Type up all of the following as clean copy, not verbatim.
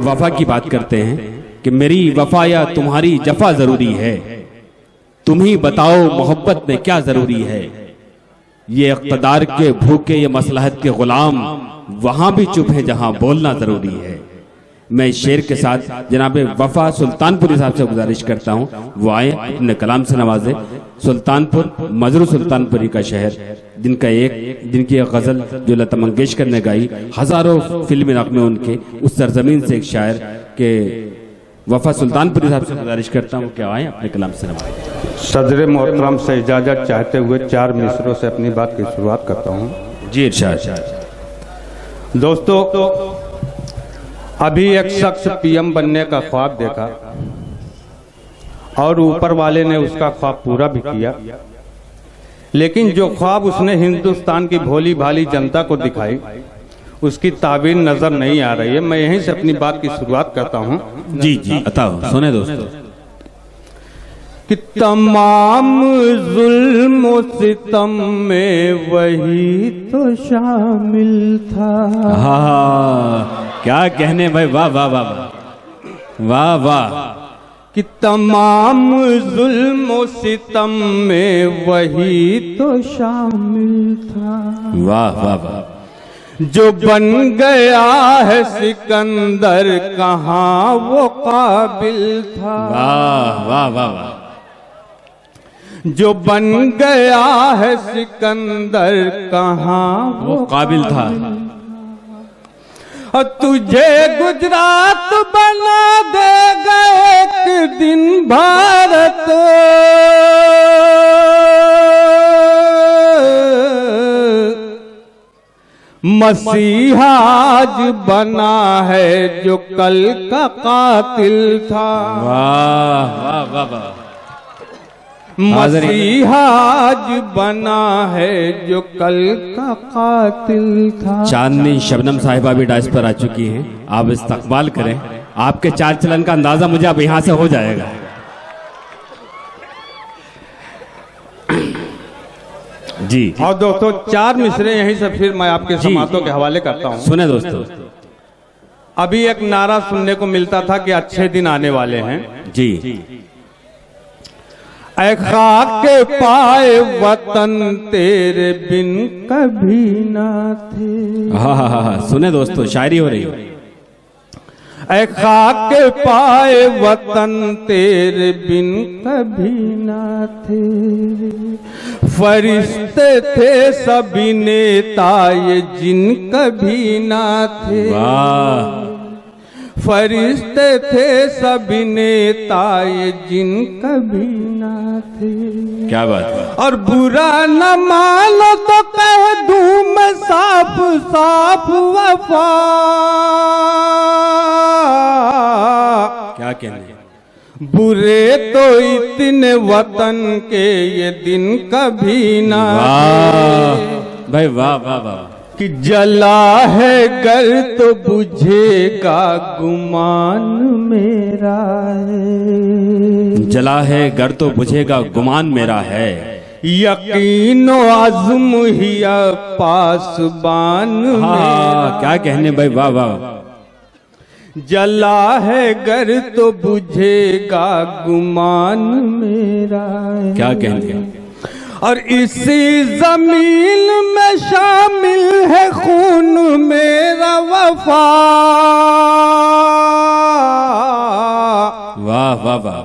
वफा की बात करते हैं कि मेरी वफा या तुम्हारी जफा जरूरी है, तुम ही बताओ मोहब्बत में क्या जरूरी है। ये इक़्तिदार के भूखे, ये मसलहत के गुलाम वहां भी चुप है जहां बोलना जरूरी है। मैं इस शेर के साथ जनाब वफा सुल्तानपुरी साहब से गुजारिश करता हूं वो आए, अपने कलाम से नवाजे। सुल्तानपुर मजरू सुल्तानपुरी का शहर, जिनकी एक गजल जो लता मंगेशकर ने गाई, हजारों फिल्मी नगमे उनके, उस सरजमीन से एक शायर के वफा सुल्तानपुरी साहब से गुजारिश करता हूँ कि आए, अपने कलाम से नवाजे। सदर मोहतरम से इजाजत चाहते हुए 4 मिसरों से अपनी बात की शुरुआत करता हूँ। जी इरशाद। दोस्तों, अभी एक शख्स पीएम बनने का ख्वाब देखा और ऊपर वाले ने उसका ख्वाब पूरा भी किया, लेकिन जो ख्वाब उसने हिंदुस्तान की भोली भाली जनता को दिखाई उसकी ताबीर नजर नहीं आ रही है। मैं यहीं से अपनी बात की शुरुआत करता हूँ। जी जी बताओ, सुने दोस्तों कि तमाम जुल्म सितम में वही तो शामिल था। हाँ, क्या कहने भाई, वाह वाह वाह वाह वाह। कि तमाम जुल्म सितम में वही तो शामिल था। वाह वाह वाह। जो बन गया है सिकंदर कहाँ वो काबिल था। वाह वाह वाह वाह। जो बन गया है सिकंदर कहाँ वो काबिल था। और तुझे गुजरात बना देगा एक दिन भारत। मसीहा आज बना है जो कल का कातिल था। वाह वाह वाह वाह। मसीहा आज बना है जो कल का कातिल था। चांदनी शबनम साहिबा भी डाइस पर आ चुकी हैं, आप इस्तकबाल करें। आपके चाल चलन का अंदाजा मुझे अब यहां से हो जाएगा। जी। और दोस्तों 4 मिसरे यहीं से फिर मैं आपके समातों के हवाले करता हूँ। सुने दोस्तों, अभी एक नारा सुनने को मिलता था कि अच्छे दिन आने वाले हैं। जी। ऐ खाक के पाए वतन तेरे बिन कभी ना थे। हाँ हाँ हाँ, सुने दोस्तों, शायरी हो रही है। ऐ खाक के पाए वतन तेरे बिन कभी ना थे। फरिश्ते थे सभी नेता ये जिन कभी ना थे। वाह। फरिश्ते थे सभी नेता ये जिन कभी ना थे। क्या बात। और बुरा न मानो तो कह दूं मैं साफ साफ वफा। क्या कहने। बुरे तो इतने वतन के ये दिन कभी ना वाह भाई, वाह वाह वाह। कि जला है घर तो बुझेगा गुमान मेरा है। जला है घर तो बुझेगा गुमान मेरा है। यकीनो आज़म ही पासबान मेरा। क्या कहने भाई, वाह वाह। जला है घर तो बुझेगा गुमान मेरा है। क्या कहने। और इसी जमीन में शामिल है खून मेरा वफा। वाह वाह वाह।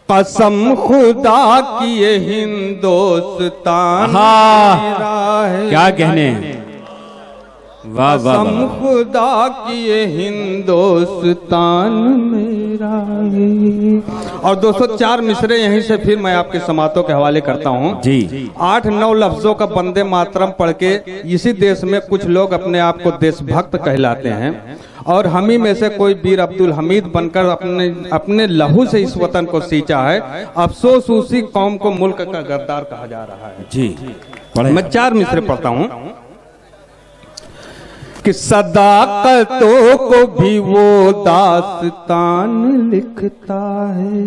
कसम खुदा की ये हिंदुस्तान मेरा है। क्या कहने। वाह वाह। कसम खुदा की ये हिंदुस्तान मेरा है। और दोस्तों 4 मिसरे यहीं से फिर मैं आपके समातों के हवाले करता हूँ। जी। 8-9 लफ्जों का वंदे मातरम पढ़ के इसी देश में कुछ लोग अपने आप को देशभक्त कहलाते हैं और हम ही में से कोई वीर अब्दुल हमीद बनकर अपने लहू से इस वतन को सींचा है। अफसोस उसी कौम को मुल्क का गद्दार कहा जा रहा है। जी। मैं 4 मिसरे पढ़ता हूँ कि सदाकतों को भी वो दास्तान लिखता है।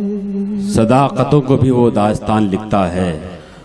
सदाकतों को भी वो दास्तान लिखता है।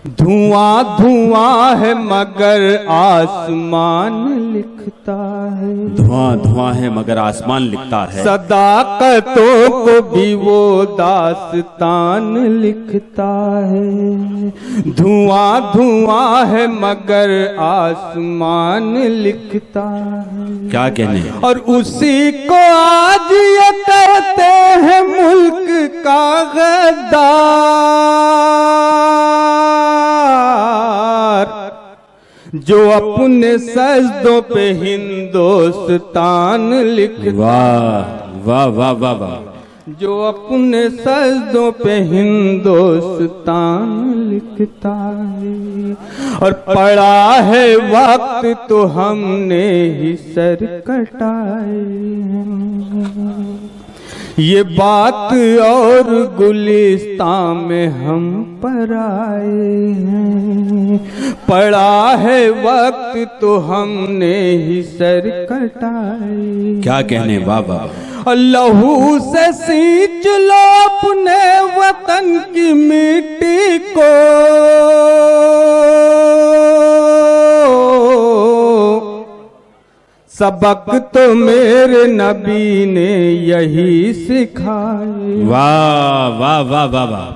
धुआं धुआं है मगर आसमान लिखता है। धुआं धुआं है मगर आसमान लिखता है। सदाकतों को भी वो दास्तान लिखता है। धुआं धुआं है मगर आसमान लिखता है। क्या कहने। और उसी को आज ये कहते हैं मुल्क का गद्दार, जो अपने सजदों पे हिंदुस्तान लिखता। वाह वाह वाह वाह वाह। जो अपने सजदों पे हिंदुस्तान लिखता है। और पड़ा है वक्त तो हमने ही सर कटाए। ये बात और गुलिस्तान में हम पर आए हैं। पड़ा है वक्त तो हमने ही सर कटाए। क्या कहने बाबा। लहू से सींच लो अपने वतन की मिट्टी को। सबक तो मेरे नबी ने यही सिखाया। वाह वाह वाह वाह वाह।